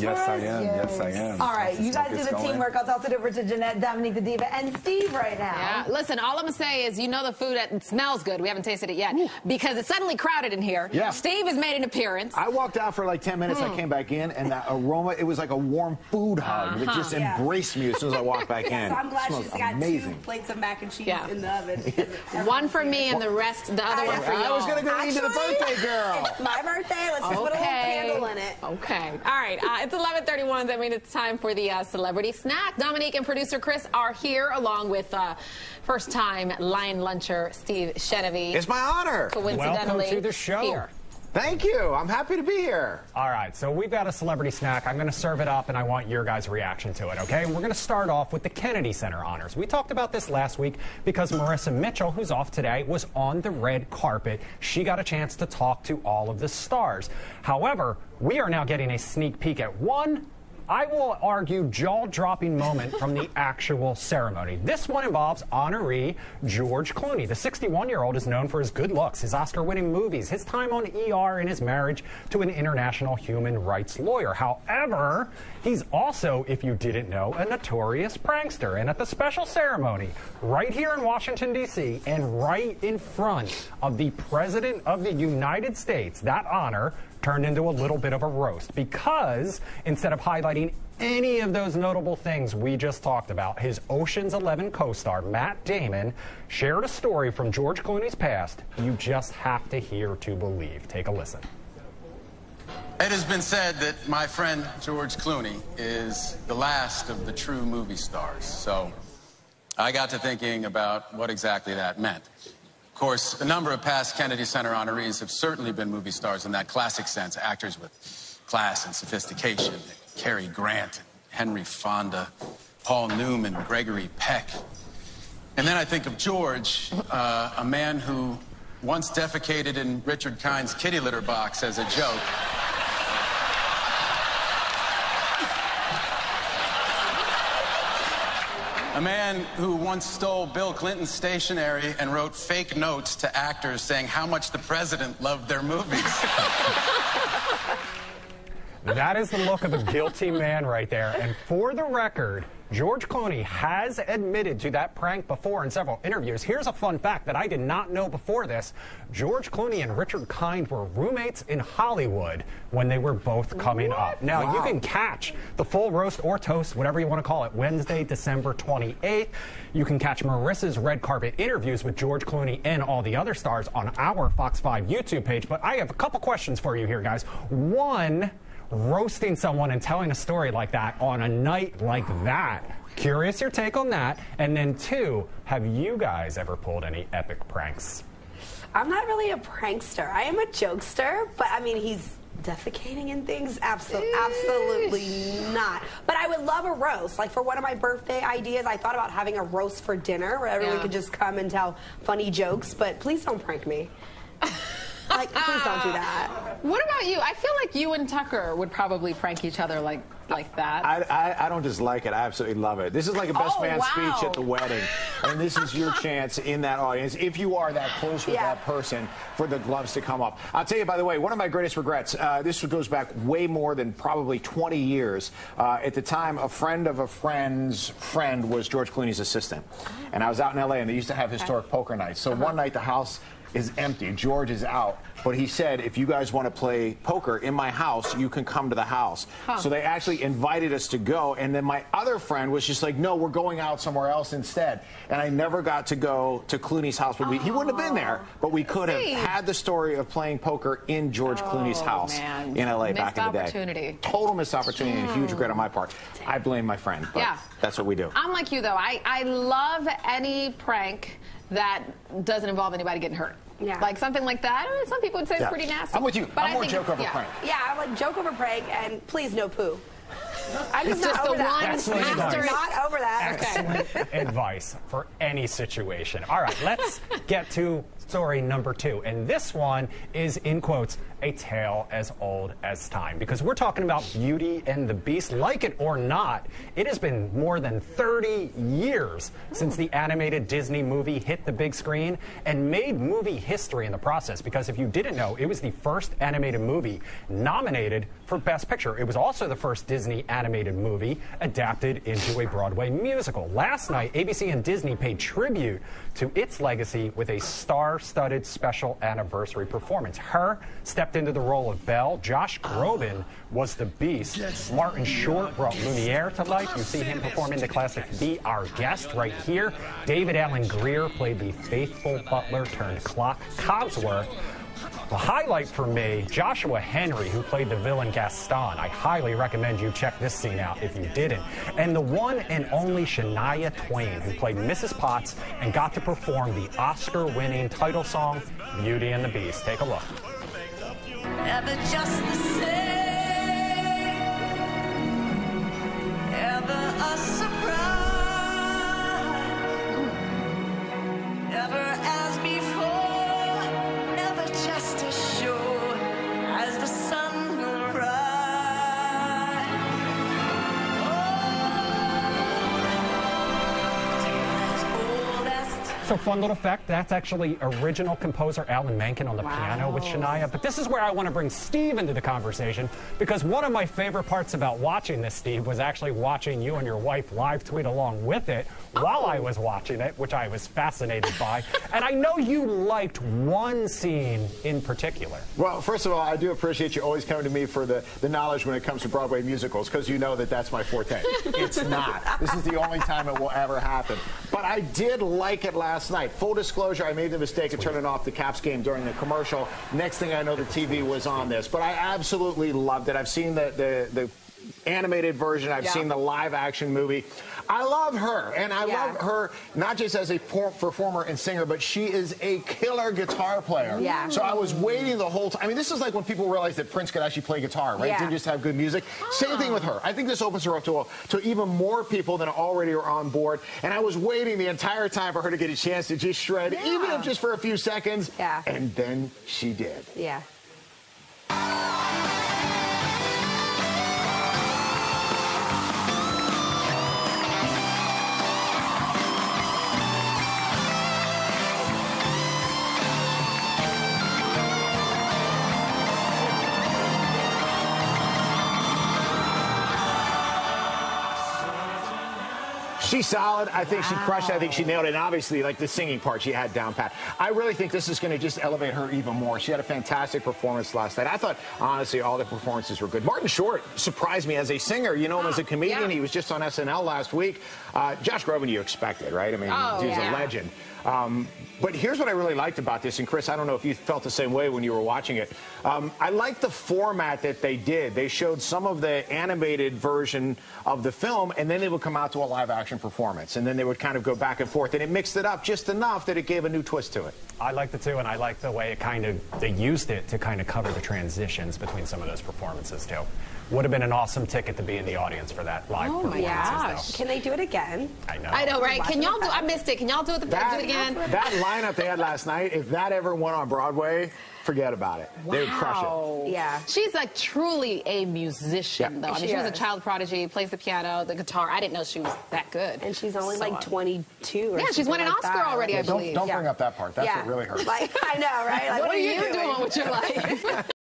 workouts Yes, for I us? am. Yes, I am. All right, you guys do the team workouts. I'll send it over to Jeanette, Dominique the Diva, and Steve right now. Yeah, listen, all I'm going to say is, you know, the food smells good. We haven't tasted it yet because it's suddenly crowded in here. Yeah. Steve has made an appearance. I walked out for like 10 minutes. I came back in, and that aroma, it was like a warm food hug. It just embraced me as soon as I walked back in. So I'm glad she's got amazing. 2 plates of mac and cheese in the oven. One for me and the other one for y'all. I was going to go eat to the birthday girl. It's my birthday. Let's just put a little candle in it. Okay. All right. It's 11:31. That means it's time for the celebrity snack. Dominique and producer Chris are here along with first-time Lion Luncher Steve Chenevieve. It's my honor. Coincidentally, welcome to the show. Here. Thank you. I'm happy to be here. All right, so we've got a celebrity snack. I'm going to serve it up, and I want your guys' reaction to it, okay? We're going to start off with the Kennedy Center honors. We talked about this last week because Marissa Mitchell, who's off today, was on the red carpet. She got a chance to talk to all of the stars. However, we are now getting a sneak peek at one, I will argue, jaw-dropping moment from the actual ceremony. This one involves honoree George Clooney. The 61-year-old is known for his good looks, his Oscar-winning movies, his time on ER, and his marriage to an international human rights lawyer. However, he's also, if you didn't know, a notorious prankster. And at the special ceremony, right here in Washington, D.C., and right in front of the President of the United States, that honor turned into a little bit of a roast because instead of highlighting any of those notable things we just talked about, his Ocean's 11 co-star Matt Damon shared a story from George Clooney's past you just have to hear to believe. Take a listen. It has been said that my friend George Clooney is the last of the true movie stars, so I got to thinking about what exactly that meant. Of course, a number of past Kennedy Center honorees have certainly been movie stars in that classic sense, actors with class and sophistication. Cary Grant, Henry Fonda, Paul Newman, Gregory Peck. And then I think of George, a man who once defecated in Richard Kind's kitty litter box as a joke. A man who once stole Bill Clinton's stationery and wrote fake notes to actors saying how much the president loved their movies. That is the look of a guilty man right there. And for the record, George Clooney has admitted to that prank before in several interviews. Here's a fun fact that I did not know before this. George Clooney and Richard Kind were roommates in Hollywood when they were both coming up. Now, you can catch the full roast or toast, whatever you want to call it, Wednesday, December 28th. You can catch Marissa's red carpet interviews with George Clooney and all the other stars on our Fox 5 YouTube page. But I have a couple questions for you here, guys. One, roasting someone and telling a story like that on a night like that. Curious your take on that. And then two, have you guys ever pulled any epic pranks? I'm not really a prankster. I am a jokester, but I mean, he's defecating and things? Absolutely not. But I would love a roast. Like for one of my birthday ideas, I thought about having a roast for dinner where everyone could just come and tell funny jokes, but please don't prank me. Like, please don't do that. What about you? I feel like you and Tucker would probably prank each other like that. I don't just like it. I absolutely love it. This is like a best man speech at the wedding. And this is your chance in that audience, if you are that close with that person, for the gloves to come up. I'll tell you, by the way, one of my greatest regrets, this goes back way more than probably 20 years. At the time, a friend of a friend's friend was George Clooney's assistant. And I was out in L.A., and they used to have historic poker nights. So one night, the house is empty. George is out. But he said, if you guys want to play poker in my house, you can come to the house. So they actually invited us to go. And then my other friend was just like, no, we're going out somewhere else instead. And I never got to go to Clooney's house. But he wouldn't have been there. But we could have had the story of playing poker in George Clooney's house in L.A. back in the day. Opportunity. Total missed opportunity and a huge regret on my part. I blame my friend. But that's what we do. I'm like you, though. I love any prank that doesn't involve anybody getting hurt. Yeah. Like something like that. Some people would say it's pretty nasty. I'm with you. But I'm more joke over prank. Yeah, I'm like joke over prank, and please no poo. I'm just It's not just over the that. one I'm not over that. Excellent advice for any situation. All right, let's get to story number 2. And this one is, in quotes, a tale as old as time. Because we're talking about Beauty and the Beast. Like it or not, it has been more than 30 years since the animated Disney movie hit the big screen and made movie history in the process. Because if you didn't know, it was the first animated movie nominated for Best Picture. It was also the first Disney animated movie adapted into a Broadway musical. Last night, ABC and Disney paid tribute to its legacy with a star-studded special anniversary performance. Her stepped into the role of Belle. Josh Groban was the Beast. Martin Short brought Lumiere to life. You see him perform in the classic Be Our Guest right here. David Alan Grier played the faithful butler turned Cogsworth. The highlight for me, Joshua Henry, who played the villain Gaston. I highly recommend you check this scene out if you didn't. And the one and only Shania Twain, who played Mrs. Potts and got to perform the Oscar-winning title song, Beauty and the Beast. Take a look. Ever just the same, ever a surprise, ever as before, never just as sure as the sun will rise. So fun little fact, that's actually original composer Alan Menken on the piano with Shania. But this is where I want to bring Steve into the conversation, because one of my favorite parts about watching this, Steve, was actually watching you and your wife live tweet along with it while I was watching it, which I was fascinated by. And I know you liked one scene in particular. Well, first of all, I do appreciate you always coming to me for the knowledge when it comes to Broadway musicals, because you know that that's my forte. It's not. This is the only time it will ever happen. But I did like it last night. Full disclosure, I made the mistake of turning off the Caps game during the commercial. Next thing I know, the TV was on this. But I absolutely loved it. I've seen the animated version. I've seen the live action movie. I love her, and I love her not just as a performer and singer, but she is a killer guitar player. So I was waiting the whole time. I mean, this is like when people realized that Prince could actually play guitar, right? Didn't just have good music. Same thing with her. I think this opens her up to even more people than already are on board. And I was waiting the entire time for her to get a chance to just shred, even if just for a few seconds. And then she did. She's solid. I think she crushed it. I think she nailed it. And obviously, like the singing part, she had down pat. I really think this is going to just elevate her even more. She had a fantastic performance last night. I thought, honestly, all the performances were good. Martin Short surprised me as a singer. You know him as a comedian. He was just on SNL last week. Josh Groban, you expected, right? I mean, he's a legend. But here's what I really liked about this, and Chris, I don't know if you felt the same way when you were watching it. I liked the format that they did. They showed some of the animated version of the film, and then they would come out to a live-action performance, and then they would kind of go back and forth, and it mixed it up just enough that it gave a new twist to it. I liked it too, and I liked the way they used it to kind of cover the transitions between some of those performances too. Would have been an awesome ticket to be in the audience for that live performance. Can they do it again? I know, right? Can y'all do? I missed it. Can y'all do it again? That lineup they had last night, if that ever went on Broadway, forget about it. They would crush it. She's like truly a musician, though. I mean, she was a child prodigy, plays the piano, the guitar. I didn't know she was that good. And she's only like 22 or she's won an Oscar already, I believe. Don't bring up that part. That's what really hurts. Like, I know, right? Like, what are you doing with your life?